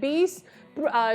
20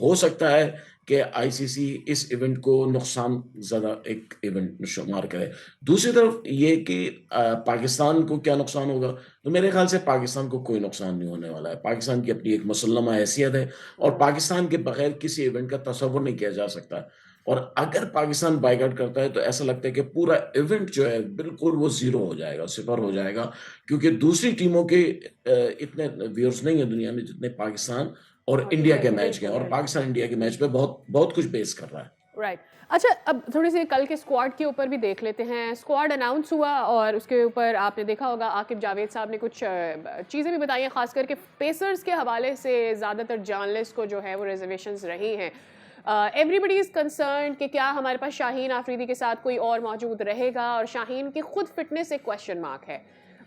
ہو سکتا ہے کہ آئی سی سی اس ایونٹ کو نقصان زیادہ ایک ایونٹ شمار کرے. دوسری طرف یہ کہ پاکستان کو کیا نقصان ہوگا، تو میرے خیال سے پاکستان کو کوئی نقصان نہیں ہونے والا ہے. پاکستان کی اپنی ایک مسلمہ حیثیت ہے اور پاکستان کے بغیر کسی ایونٹ کا تصور نہیں کیا جا سکتا. اور اگر پاکستان بائیکاٹ کرتا ہے تو ایسا لگتا ہے کہ پورا ایونٹ جو ہے بالکل وہ زیرو ہو جائے گا، صفر ہو جائے گا، کیونکہ دوسری ٹیموں کے اتنے ویورز نہیں ہیں دنیا میں جتنے پاکستان اور انڈیا کے میچ کے ہیں، اور پاکستان انڈیا کے میچ پہ بہت کچھ بیس کر رہا ہے. رائٹ. اچھا اب تھوڑی سی کل کے اسکواڈ کے اوپر بھی دیکھ لیتے ہیں. اسکواڈ اناؤنس ہوا اور اس کے اوپر آپ نے دیکھا ہوگا عاقب جاوید صاحب نے کچھ چیزیں بھی بتائی ہیں، خاص کر کے پیسرز کے حوالے سے زیادہ تر جرنلسٹ کو جو ہے وہ ریزرویشنز رہی ہیں. ایوری بڈی از کنسرنڈ کہ کیا ہمارے پاس شاہین آفریدی کے ساتھ کوئی اور موجود رہے گا، اور شاہین کی خود فٹنس ایک کویشچن مارک ہے.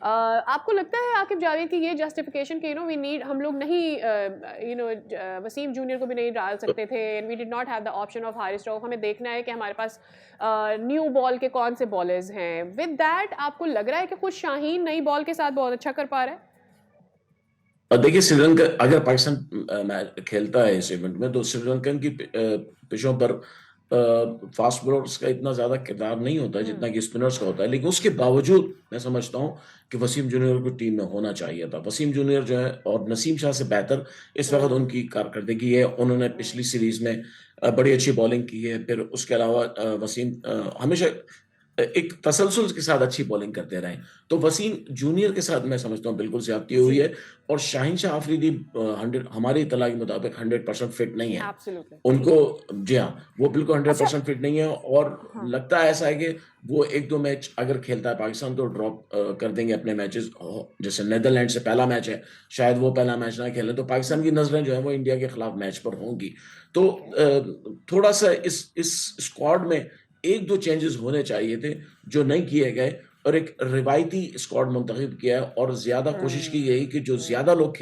آپ کو لگتا ہے عاقب جاوید کی یہ جسٹیفیکیشن کہ وی نیڈ، ہم لوگ نہیں وسیم جونیئر کو بھی نہیں ڈال سکتے تھے، and we did not have the option of Haris Rauf, ہمیں دیکھنا ہے کہ ہمارے پاس نیو بال کے کون سے بالرز ہیں. ود دیٹ آپ کو لگ رہا ہے کہ خود شاہین نئی بال کے ساتھ بہت اچھا کر پا رہا ہے؟ اور دیکھیے سری لنکا اگر پاکستان کھیلتا ہے اس ایونٹ میں تو سری لنکن کی پچوں پر فاسٹ بولرز کا اتنا زیادہ کردار نہیں ہوتا ہے جتنا کہ اسپنرز کا ہوتا ہے. لیکن اس کے باوجود میں سمجھتا ہوں کہ وسیم جونیئر کو ٹیم میں ہونا چاہیے تھا. وسیم جونیئر جو ہے اور نسیم شاہ سے بہتر اس وقت ان کی کارکردگی ہے. انہوں نے پچھلی سیریز میں بڑی اچھی بالنگ کی ہے. پھر اس کے علاوہ وسیم ہمیشہ ایک تسلسل کے ساتھ اچھی بالنگ کرتے رہے. تو وسیم جونیئر کے ساتھ میں سمجھتا ہوں بالکل زیادتی ہوئی ہے. اور شاہین شاہ آفریدی ہماری اطلاع کے مطابق 100% فٹ نہیں ہے. ان کو جی ہاں وہ بالکل 100% فٹ نہیں ہے، اور لگتا ہے ایسا ہے کہ وہ ایک دو میچ اگر کھیلتا ہے پاکستان تو ڈراپ کر دیں گے اپنے میچز. جیسے نیدرلینڈ سے پہلا میچ ہے، شاید وہ پہلا میچ نہ کھیلیں تو پاکستان کی نظریں جو ہیں وہ انڈیا کے خلاف میچ پر ہوں گی. تو تھوڑا سا اس اسکواڈ میں ایک دو چینجز ہونے چاہیے تھے جو نہیں کیے گئے، اور ایک روایتی اسکواڈ منتخب کیا ہے اور زیادہ کوشش کی گئی کہ جو زیادہ لوگ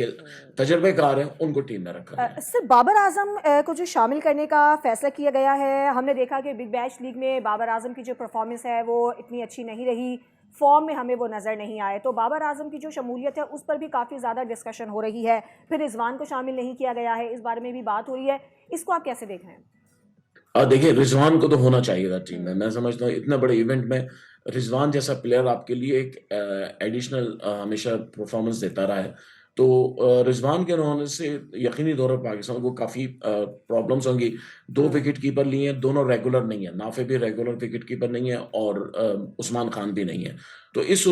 تجربے کار ہیں ان کو ٹیم میں رکھا گیا. سر بابر اعظم کو جو شامل کرنے کا فیصلہ کیا گیا ہے، ہم نے دیکھا کہ بگ بیش لیگ میں بابر اعظم کی جو پرفارمنس ہے وہ اتنی اچھی نہیں رہی، فارم میں ہمیں وہ نظر نہیں آئے. تو بابر اعظم کی جو شمولیت ہے اس پر بھی کافی زیادہ ڈسکشن ہو رہی ہے. پھر رضوان کو شامل نہیں کیا گیا ہے، اس بارے میں بھی بات ہو رہی ہے. اس کو آپ کیسے دیکھ رہے ہیں؟ دیکھیں رضوان کو تو ہونا چاہیے تھا ٹیم میں. میں سمجھتا ہوں اتنا بڑے ایونٹ میں رضوان جیسا پلیئر آپ کے لیے ایک ایڈیشنل ہمیشہ پرفارمنس دیتا رہا ہے. تو رضوان کے نہ ہونے سے یقینی طور پر پاکستان کو کافی پرابلمس ہوں گی. 2 وکٹ کیپر لیے ہیں، دونوں ریگولر نہیں ہیں. نافع بھی ریگولر وکٹ کیپر نہیں ہے اور عثمان خان بھی نہیں ہے. تو اس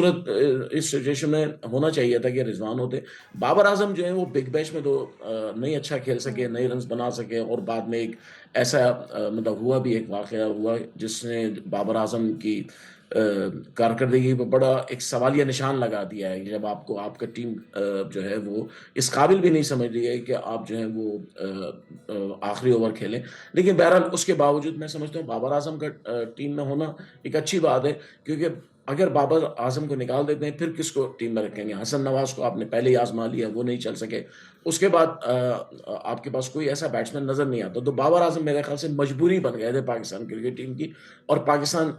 سچویشن میں ہونا چاہیے تھا کہ رضوان ہوتے. بابر اعظم جو ہے وہ بگ بیش میں تو نہیں اچھا کھیل سکے، نہیں رنز بنا سکے، اور بعد میں ایک ایسا مطلب ہوا بھی، ایک واقعہ ہوا جس نے بابر اعظم کی کارکردگی پہ بڑا ایک سوالیہ نشان لگا دیا ہے. جب آپ کو آپ کا ٹیم جو ہے وہ اس قابل بھی نہیں سمجھ رہی ہے کہ آپ جو ہے وہ آخری اوور کھیلیں. لیکن بہرحال اس کے باوجود میں سمجھتا ہوں بابر اعظم کا ٹیم میں ہونا ایک اچھی بات ہے، کیونکہ اگر بابر اعظم کو نکال دیتے ہیں پھر کس کو ٹیم میں رکھیں گے؟ حسن نواز کو آپ نے پہلے ہی آزما لیا، وہ نہیں چل سکے. اس کے بعد آپ کے پاس کوئی ایسا بیٹسمین نظر نہیں آتا. تو بابر اعظم میرے خیال سے مجبوری بن گئے تھے پاکستان کرکٹ ٹیم کی، اور پاکستان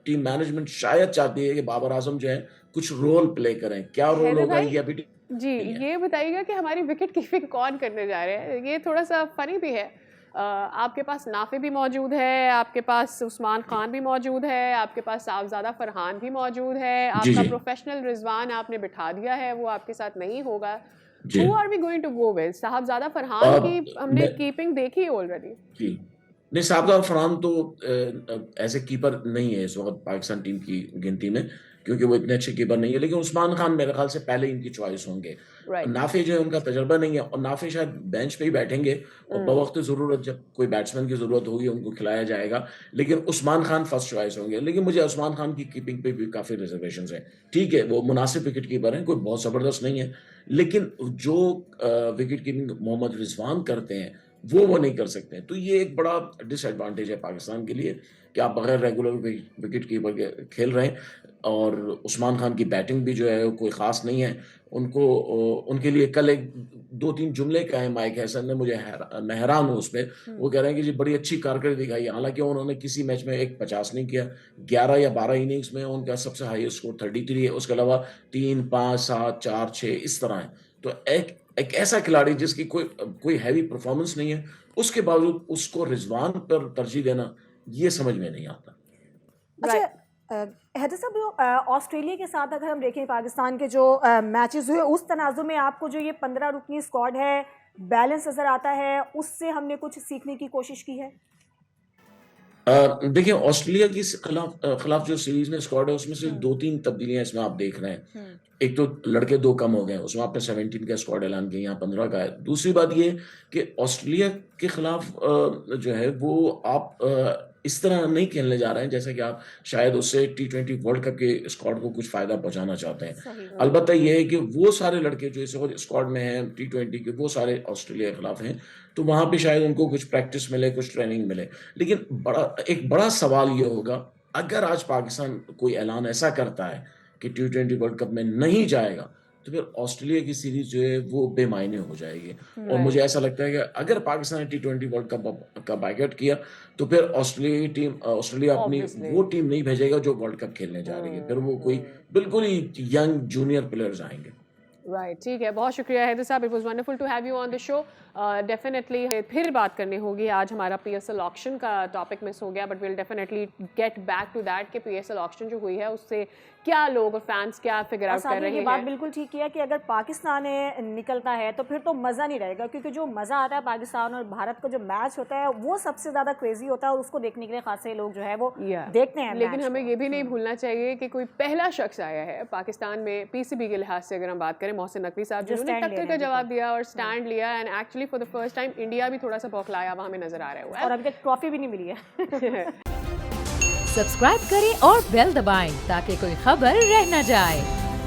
ٹیم مینجمنٹ شاید چاہتی ہے کہ بابر اعظم جو ہے کچھ رول پلے کریں. کیا رول ہوگا یہ ابھی جی یہ بتائیے گا کہ ہماری وکٹ کیپنگ کون کرنے جا رہے ہیں؟ یہ تھوڑا سا فنی بھی ہے. آپ کے پاس نافع بھی موجود ہے، آپ کے پاس عثمان خان بھی موجود ہے، آپ کے پاس صاحبزادہ فرحان بھی موجود ہے، آپ کا پروفیشنل رضوان آپ نے بٹھا دیا ہے، وہ آپ کے ساتھ نہیں ہوگا. Who are we going to go with? صاحبزادہ فرحان کی ہم نے کیپنگ دیکھی آلریڈی. جی نہیں، صاحبزادہ فرحان تو ایز اے کیپر نہیں ہے اس وقت پاکستان ٹیم کی گنتی میں، کیونکہ وہ اتنے اچھے کیپر نہیں ہے. لیکن عثمان خان میرے خیال سے پہلے ان کی چوائس ہوں گے. نافع جو ہے ان کا تجربہ نہیں ہے، اور نافع شاید بینچ پہ ہی بیٹھیں گے، اور بوقت ضرورت جب کوئی بیٹسمین کی ضرورت ہوگی ان کو کھلایا جائے گا. لیکن عثمان خان فرسٹ چوائس ہوں گے. لیکن مجھے عثمان خان کی کیپنگ پہ بھی کافی ریزرویشنز ہیں. ٹھیک ہے وہ مناسب وکٹ کیپر ہیں، کوئی بہت زبردست نہیں ہے، لیکن جو وکٹ کیپنگ محمد رضوان کرتے ہیں وہ نہیں کر سکتے. تو یہ ایک بڑا ڈس ایڈوانٹیج ہے پاکستان کے لیے کہ آپ بغیر ریگولر وکٹ کیپر کے کھیل رہے ہیں. اور عثمان خان کی بیٹنگ بھی جو ہے کوئی خاص نہیں ہے. ان کے لیے کل ایک 2-3 جملے کہے مائک ہیسن نے، مجھے میں حیران ہوں اس پہ. وہ کہہ رہے ہیں کہ جی بڑی اچھی کارکردگی دکھائی، حالانکہ انہوں نے کسی میچ میں ایک 50 نہیں کیا. 11 یا 12 اننگز میں ان کا سب سے ہائی اسکور 33 ہے. اس کے علاوہ 3 5 7 4 6 اس طرح ہے. تو ایک ایسا کھلاڑی جس کی کوئی ہیوی پرفارمنس نہیں ہے، اس کے باوجود اس کو رضوان پر ترجیح دینا یہ سمجھ میں نہیں آتا. اچھا حیدر صاحب، آسٹریلیا کے ساتھ اگر ہم دیکھیں پاکستان کے جو میچز ہوئے اس تناظر میں آپ کو جو یہ 15 رکنی اسکواڈ ہے بیلنس نظر آتا ہے؟ اس سے ہم نے کچھ سیکھنے کی کوشش کی ہے؟ دیکھیں آسٹریلیا کی خلاف جو سیریز میں اسکواڈ ہے اس میں سے 2-3 تبدیلیاں اس میں آپ دیکھ رہے ہیں. ایک تو لڑکے 2 کم ہو گئے، اس میں آپ نے 17 کا اسکواڈ اعلان کیا، یہاں 15 کا ہے. دوسری بات یہ کہ آسٹریلیا کے خلاف جو ہے وہ آپ اس طرح نہیں کھیلنے جا رہے ہیں جیسا کہ آپ شاید اس سے T20 ورلڈ کپ کے اسکواڈ کو کچھ فائدہ پہنچانا چاہتے ہیں. البتہ یہ ہے کہ وہ سارے لڑکے جو اس اسکواڈ میں ہیں T20 کے، وہ سارے آسٹریلیا کے خلاف ہیں، تو وہاں پہ شاید ان کو کچھ پریکٹس ملے، کچھ ٹریننگ ملے. لیکن ایک بڑا سوال یہ ہوگا اگر آج پاکستان کوئی اعلان ایسا کرتا ہے کہ T20 ورلڈ کپ میں نہیں جائے گا تو پھر آسٹریلیا کی سیریز جو ہے وہ بے معنی ہو جائے گی. اور مجھے ایسا لگتا ہے کہ اگر پاکستان نے T20 ورلڈ کپ کا بائیکاٹ کیا تو پھر آسٹریلیا اپنی وہ ٹیم نہیں بھیجے گا جو ورلڈ کپ کھیلنے جا رہی ہے. پھر وہ کوئی بالکل ہی ینگ جونیئر پلیئرز آئیں گے. رائٹ، ٹھیک ہے، بہت شکریہ حیدر صاحب. It was wonderful to have you on the show. Definitely پھر بات کرنی ہوگی. آج ہمارا PSL آکشن کا ٹاپک مس ہو گیا، but we'll definitely get back to that کہ PSL آکشن جو ہوئی ہے اس سے کیا لوگ اور فینس کیا فگر آؤٹ کر رہے ہیں. یہ بات بالکل ٹھیک کیا کہ اگر پاکستان نکلتا ہے تو پھر تو مزہ نہیں رہے گا، کیونکہ جو مزہ آتا ہے پاکستان اور بھارت کا جو میچ ہوتا ہے وہ سب سے زیادہ کریزی ہوتا ہے اور اس کو دیکھنے کے لیے خاصے لوگ جو ہے وہ دیکھتے ہیں. لیکن ہمیں یہ بھی نہیں بھولنا چاہیے کہ کوئی پہلا شخص آیا ہے پاکستان میں PCB کے لحاظ سے اگر ہم بات کریں، محسن نقوی صاحب جنہوں نے ٹکر کا جواب دیا اور اسٹینڈ لیا، and actually for the first time India بھی تھوڑا سا بوکھلایا ہوا ہمیں نظر آ رہا ہے، اور ابھی تک ٹرافی بھی نہیں ملی ہے. سبسکرائب کریں اور بیل دبائیں تاکہ کوئی خبر رہ نہ جائے.